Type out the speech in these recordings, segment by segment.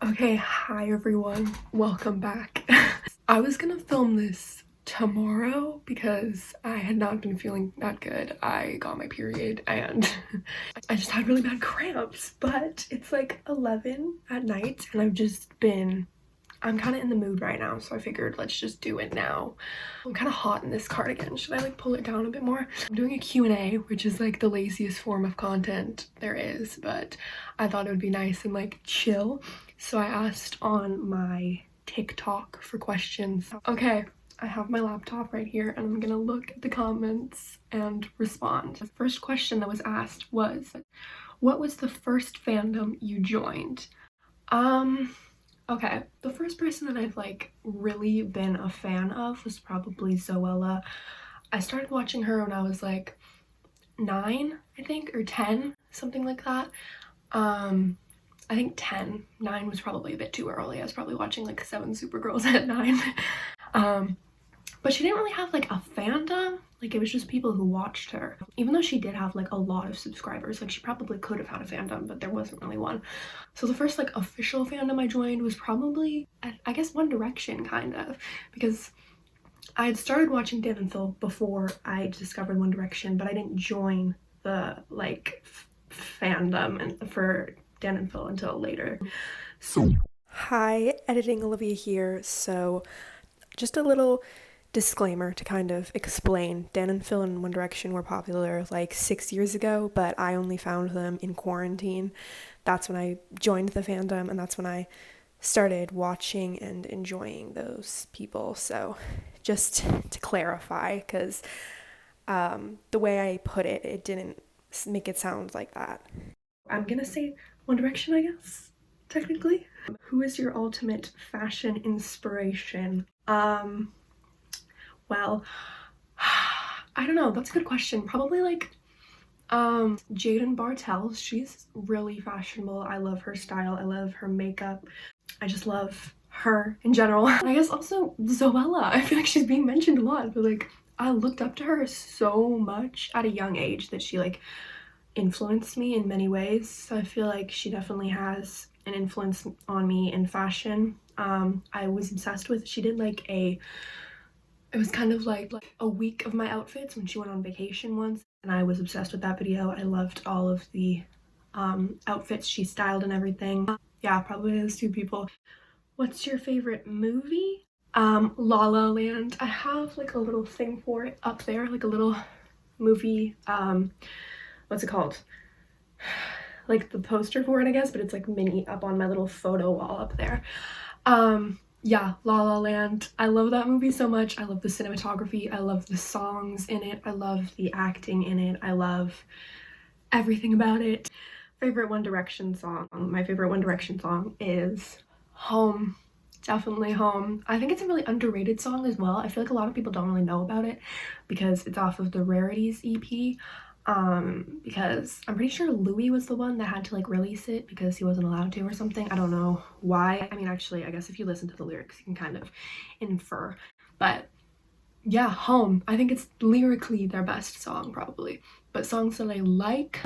Okay, hi everyone, welcome back. I was gonna film this tomorrow because I had not been feeling that good. I got my period and I just had really bad cramps, but it's like 11 at night and I'm kind of in the mood right now, so I figured let's just do it now. I'm kind of hot in this cardigan. Should I like pull it down a bit more? I'm doing a Q&A, which is like the laziest form of content there is, but I thought it would be nice and like chill. So I asked on my TikTok for questions. Okay, I have my laptop right here and I'm gonna look at the comments and respond. The first question that was asked was, what was the first fandom you joined? Okay, the first person that I've like really been a fan of was probably Zoella. I started watching her when I was like 9, I think, or 10, something like that. I think 10. 9 was probably a bit too early. I was probably watching like 7 Supergirls at 9. But she didn't really have like a fandom. Like it was just people who watched her. Even though she did have like a lot of subscribers, like she probably could have had a fandom, but there wasn't really one. So the first like official fandom I joined was probably, I guess, One Direction, kind of, because I had started watching Dan and Phil before I discovered One Direction, but I didn't join the like fandom and for Dan and Phil until later. So hi, editing Olivia here. So just a little disclaimer to kind of explain. Dan and Phil and One Direction were popular like 6 years ago, but I only found them in quarantine. That's when I joined the fandom and that's when I started watching and enjoying those people. So just to clarify, because the way I put it, it didn't make it sound like that. I'm gonna say One Direction, I guess, technically. Who is your ultimate fashion inspiration? Well, I don't know, that's a good question. Probably like Jaden Bartels. She's really fashionable. I love her style. I love her makeup. I just love her in general. I guess also Zoella. I feel like she's being mentioned a lot, but like I looked up to her so much at a young age that she like influenced me in many ways. So I feel like she definitely has an influence on me in fashion. I was obsessed with, she did like it was kind of like a week of my outfits when she went on vacation once, and I was obsessed with that video. I loved all of the outfits she styled and everything. Yeah, probably those two people. What's your favorite movie? La La Land. I have like a little thing for it up there, like a little movie, what's it called? Like the poster for it, I guess, but it's like mini up on my little photo wall up there. Yeah, La La Land. I love that movie so much. I love the cinematography. I love the songs in it. I love the acting in it. I love everything about it. Favorite One Direction song. My favorite One Direction song is Home. Definitely Home. I think it's a really underrated song as well. I feel like a lot of people don't really know about it because it's off of the Rarities EP. Because I'm pretty sure Louis was the one that had to like release it because he wasn't allowed to or something. I don't know why. I mean, actually, I guess if you listen to the lyrics, you can kind of infer. But yeah, Home. I think it's lyrically their best song probably. But songs that I like,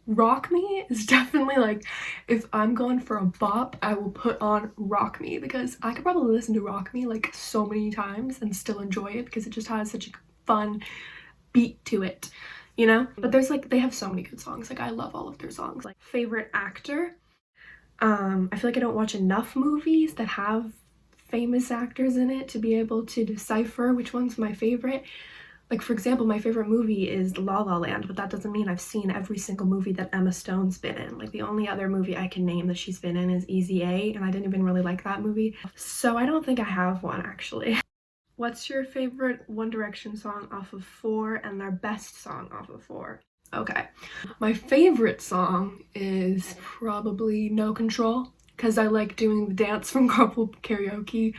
Rock Me is definitely like, if I'm going for a bop, I will put on Rock Me because I could probably listen to Rock Me like so many times and still enjoy it because it just has such a fun beat to it, you know? But there's like, they have so many good songs. Like I love all of their songs. Like favorite actor, I feel like I don't watch enough movies that have famous actors in it to be able to decipher which one's my favorite. Like for example, my favorite movie is La La Land, but that doesn't mean I've seen every single movie that Emma Stone's been in. Like the only other movie I can name that she's been in is Easy A, and I didn't even really like that movie. So I don't think I have one actually. What's your favorite One Direction song off of 4 and their best song off of 4? Okay, my favorite song is probably No Control because I like doing the dance from Carpool Karaoke.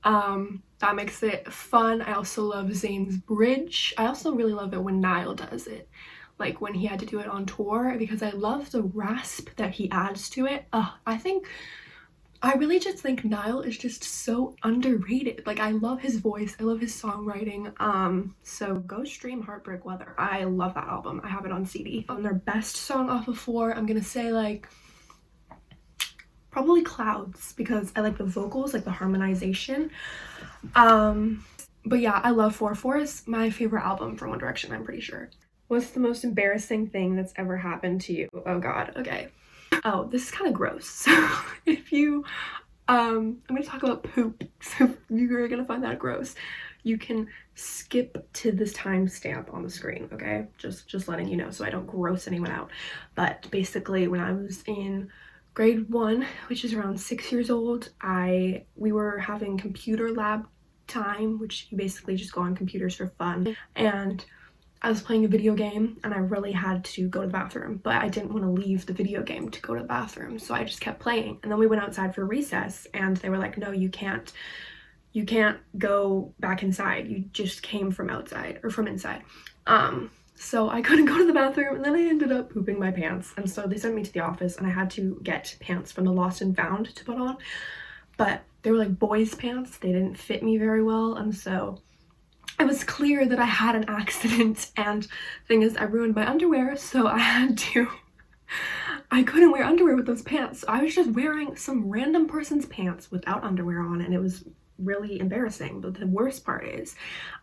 That makes it fun. I also love Zayn's bridge. I also really love it when Niall does it, like when he had to do it on tour, because I love the rasp that he adds to it. I really just think Niall is just so underrated. Like I love his voice, I love his songwriting. So go stream Heartbreak Weather. I love that album. I have it on CD. On their best song off of 4, I'm gonna say like Probably Clouds, because I like the vocals, like the harmonization. But yeah, I love 4. 4 is my favorite album from One Direction, I'm pretty sure. What's the most embarrassing thing that's ever happened to you? Oh god, okay. Oh, this is kind of gross. So if you, I'm gonna talk about poop, so if you're gonna find that gross, you can skip to this timestamp on the screen, okay? Just letting you know so I don't gross anyone out. But basically, when I was in grade 1, which is around 6 years old, we were having computer lab time, which you basically just go on computers for fun, and I was playing a video game and I really had to go to the bathroom, but I didn't want to leave the video game to go to the bathroom, so I just kept playing. And then we went outside for recess and they were like, no, you can't go back inside, you just came from outside or from inside. So I couldn't go to the bathroom, and then I ended up pooping my pants, and so they sent me to the office and I had to get pants from the Lost and Found to put on, but they were like boys pants, they didn't fit me very well, and so it was clear that I had an accident. And the thing is, I ruined my underwear, so I couldn't wear underwear with those pants, so I was just wearing some random person's pants without underwear on, and it was really embarrassing. But the worst part is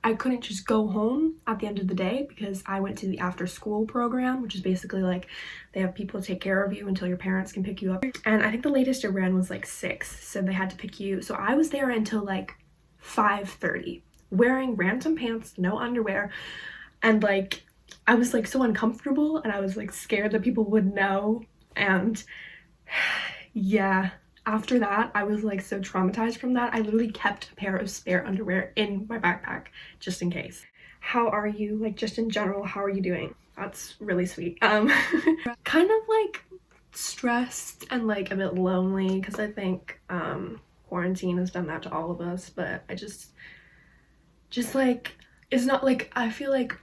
I couldn't just go home at the end of the day because I went to the after school program, which is basically like they have people take care of you until your parents can pick you up, and I think the latest it ran was like 6, so they had to pick you. So I was there until like 5:30 wearing random pants, no underwear, and like I was like so uncomfortable, and I was like scared that people would know. And yeah, after that I was like so traumatized from that, I literally kept a pair of spare underwear in my backpack just in case. How are you, like just in general, how are you doing? That's really sweet. Kind of like stressed and like a bit lonely, because I think quarantine has done that to all of us, but I just like, it's not like, I feel like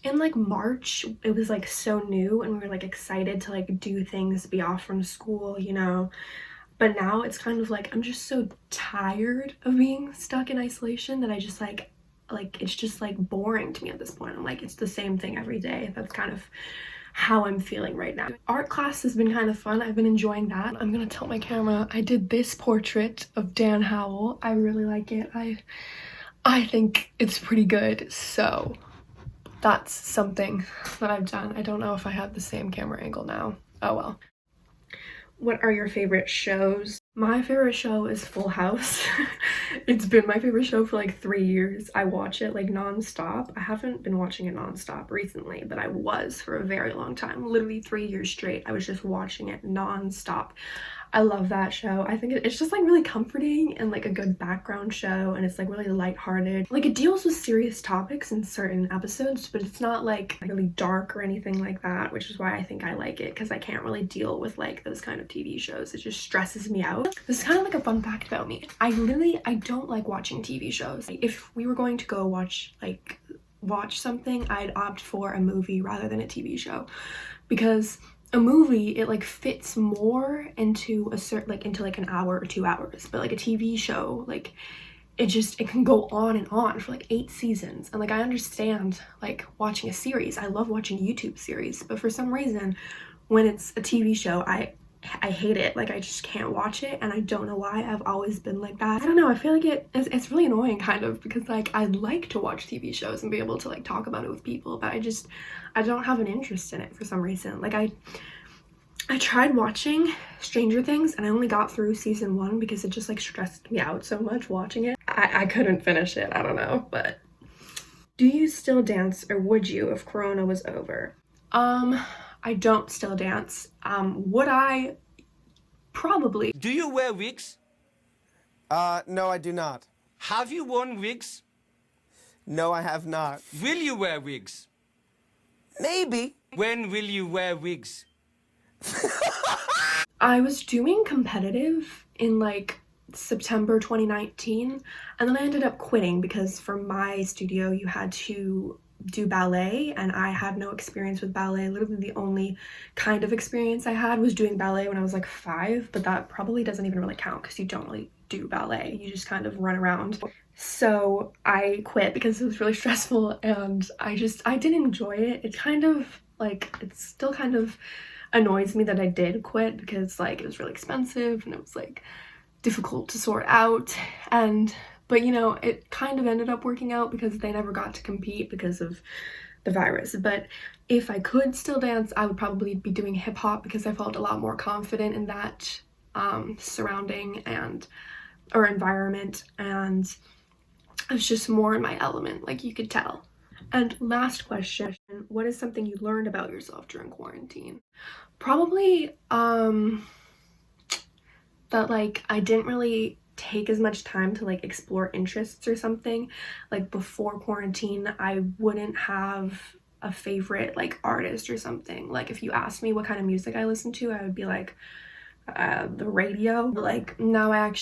in like March it was like so new and we were like excited to like do things, be off from school, you know, but now it's kind of like I'm just so tired of being stuck in isolation that I just like it's just like boring to me at this point. I'm like, it's the same thing every day. That's kind of how I'm feeling right now. Art class has been kind of fun. I've been enjoying that. I'm gonna tilt my camera. I did this portrait of Dan Howell. I really like it. I think it's pretty good, so that's something that I've done. I don't know if I have the same camera angle now. Oh well. What are your favorite shows? My favorite show is Full House. It's been my favorite show for like 3 years. I watch it like non-stop. I haven't been watching it non-stop recently, but I was for a very long time. Literally 3 years straight. I was just watching it non-stop. I love that show. I think it's just like really comforting and like a good background show, and it's like really lighthearted. Like it deals with serious topics in certain episodes, but it's not like really dark or anything like that, which is why I think I like it, because I can't really deal with like those kind of TV shows. It just stresses me out. This is kind of like a fun fact about me. I don't like watching TV shows. If we were going to go watch something, I'd opt for a movie rather than a TV show, because a movie, it like fits more into a certain into like an hour or 2 hours, but like a TV show, like it can go on and on for like 8 seasons. And like I understand like watching a series, I love watching YouTube series, but for some reason when it's a TV show, I hate it. Like I just can't watch it, and I don't know why. I've always been like that. I don't know, I feel like it's really annoying kind of, because like I'd like to watch TV shows and be able to like talk about it with people, but I don't have an interest in it for some reason. Like I tried watching Stranger Things and I only got through season 1 because it just like stressed me out so much watching it. I couldn't finish it, I don't know. But do you still dance, or would you if Corona was over? I don't still dance. Would I? Probably. Do you wear wigs? No, I do not. Have you worn wigs? No, I have not. Will you wear wigs? Maybe. When will you wear wigs? I was doing competitive in like September 2019, and then I ended up quitting because for my studio you had to do ballet, and I had no experience with ballet. Literally the only kind of experience I had was doing ballet when I was like 5, but that probably doesn't even really count because you don't really do ballet, you just kind of run around. So I quit because it was really stressful, and I didn't enjoy it. It's kind of like, it's still kind of annoys me that I did quit because like it was really expensive and it was like difficult to sort out. But you know, it kind of ended up working out because they never got to compete because of the virus. But if I could still dance, I would probably be doing hip hop because I felt a lot more confident in that surrounding or environment, and I was just more in my element, like you could tell. And last question, what is something you learned about yourself during quarantine? Probably that like I didn't really take as much time to like explore interests or something. Like before quarantine, I wouldn't have a favorite like artist or something. Like if you asked me what kind of music I listen to, I would be like the radio. Like now I'm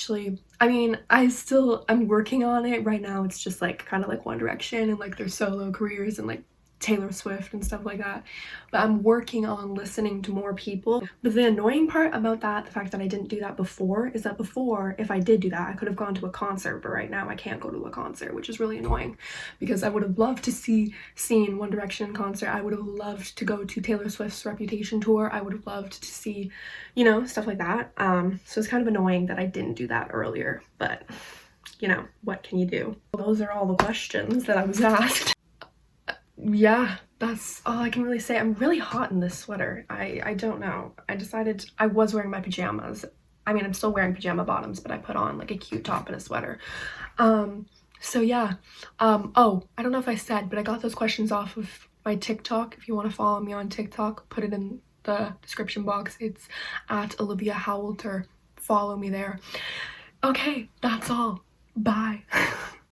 working on it right now. It's just like kind of like One Direction and like their solo careers and like Taylor Swift and stuff like that, but I'm working on listening to more people. But the annoying part about that, the fact that I didn't do that before, is that before, if I did do that, I could have gone to a concert, but right now I can't go to a concert, which is really annoying because I would have loved to seen One Direction in concert. I would have loved to go to Taylor Swift's Reputation tour. I would have loved to see, you know, stuff like that. So it's kind of annoying that I didn't do that earlier, but you know, what can you do? Those are all the questions that I was asked. Yeah, that's all I can really say. I'm really hot in this sweater. I don't know. I was wearing my pajamas. I mean, I'm still wearing pajama bottoms, but I put on like a cute top and a sweater. So yeah. Oh, I don't know if I said, but I got those questions off of my TikTok. If you want to follow me on TikTok, put it in the description box. It's at Olivia Howelter. Follow me there. Okay, that's all. Bye.